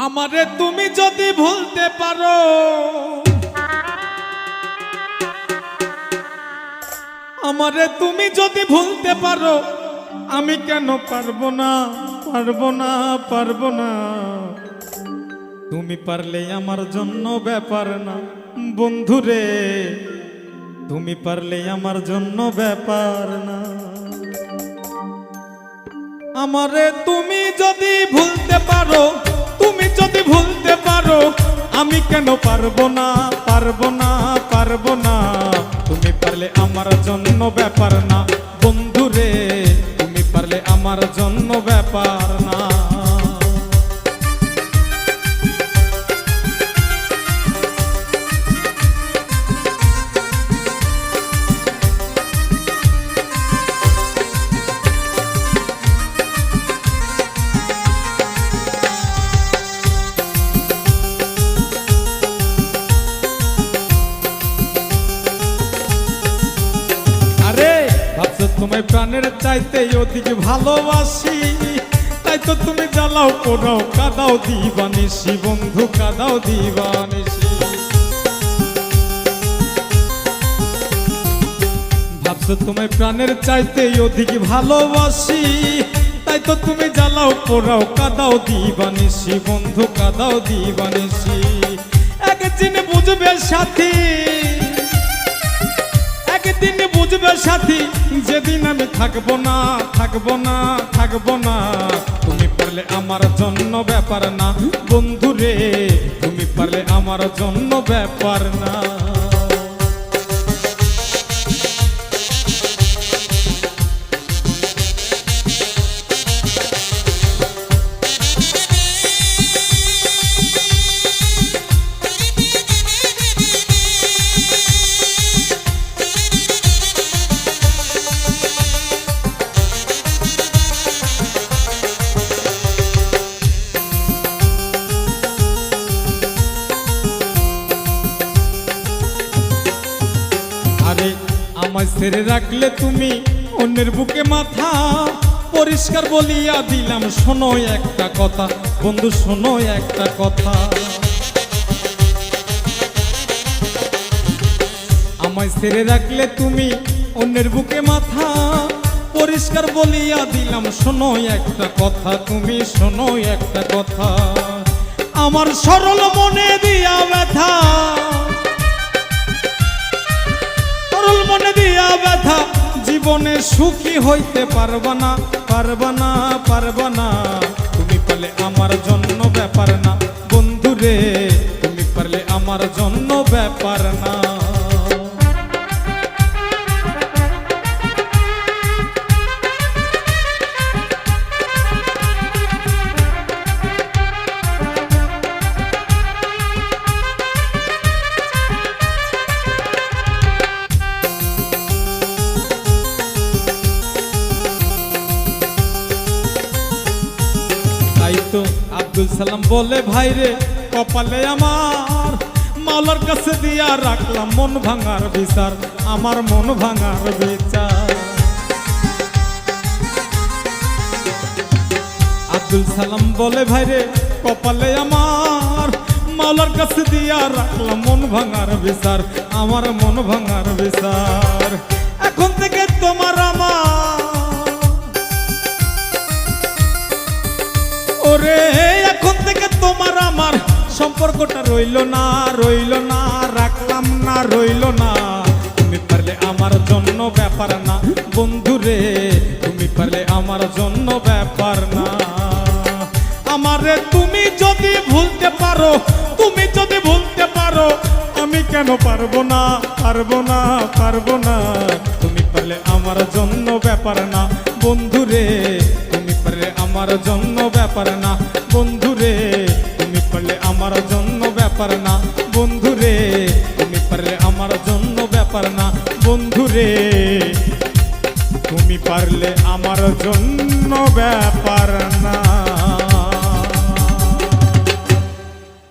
আমারে তুমি যদি ভুলতে পারো, আমারে তুমি যদি ভুলতে পারো, আমি কেন পারবো না, পারবো না, পারবো না। তুমি পারলে আমার জন্য ব্যাপার না বন্ধুরে, তুমি পারলে আমার জন্য ব্যাপার না। আমারে তুমি যদি ভুলতে পারো, তুমি যদি ভুলতে পারো, আমি কেন পারবো না, পারবো না, পারবো না। তুমি পারলে আমার জন্য ব্যাপার না বন্ধুরে, তুমি পারলে আমার জন্য ব্যাপার না। তোমায় প্রাণের চাইতে অধিক ভালোবাসি, তাই তো তুমি জ্বালাও পোড়াও কাদাও দিবানিসি বন্ধু, কাদাও দিবানিসি। ভাবছো তোমায় প্রাণের চাইতে অধিক ভালোবাসি, তাই তো তুমি জ্বালাও পোড়াও কাদাও দিবানিসি বন্ধু, কাদাও দিবানিসি। একদিন বুঝবে সাথী, একদিন বুঝবে সাথী, যেদিন আমি থাকবো না, থাকবো না, থাকবো না। তুমি পারলে আমার জন্য ব্যাপার না বন্ধুরে, তুমি পারলে আমার জন্য ব্যাপার না। আমায় ছেড়ে রাখলে তুমি অন্যের বুকে মাথা, পরিষ্কার বলিয়া দিলাম শোনো একটা কথা বন্ধু, শোনো একটা কথা। আমায় ছেড়ে রাখলে তুমি অন্যের বুকে মাথা, পরিষ্কার বলিয়া দিলাম শোনো একটা কথা, তুমি শোনো একটা কথা। আমার সরল মনে দিয়া ব্যথা, মনে দিয়া ব্যথা, জীবনে সুখী হইতে পারবা না, পারবা না, পারবা না। তুমি পারলে আমার জন্য ব্যাপার না বন্ধুরে, তুমি পারলে আমার জন্য ব্যাপার না। তো আব্দুল সালাম বলে ভাইরে কপালে আমার, মাওলার কাছে দিয়া রাখলাম মন ভাঙার বিচার, আমার মন ভাঙার বিচার। আব্দুল সালাম বলে ভাইরে কপালে আমার, মাওলার কাছে দিয়া রাখলাম মন ভাঙার বিচার, আমার মন ভাঙার বিচার। এখন থেকে তোমার আমার ওরে, এখন থেকে তোমার আমার সম্পর্কটা রইল না, রইল না, রাখলাম না, রইল না। তুমি পারলে আমার জন্য ব্যাপার না বন্ধুরে, তুমি পারলে আমার জন্য ব্যাপার না। আমারে তুমি যদি ভুলতে পারো, তুমি যদি ভুলতে পারো, আমি কেন পারবো না, পারবো না, পারবো না। তুমি পারলে আমার জন্য ব্যাপার না বন্ধুরে, তুমি পারলে আমার জন্য ব্যাপার না বন্ধুরে, তুমি পারলে আমার জন্য ব্যাপার না বন্ধুরে, তুমি পারলে আমার জন্য ব্যাপার না বন্ধুরে, তুমি পারলে আমার জন্য ব্যাপার না।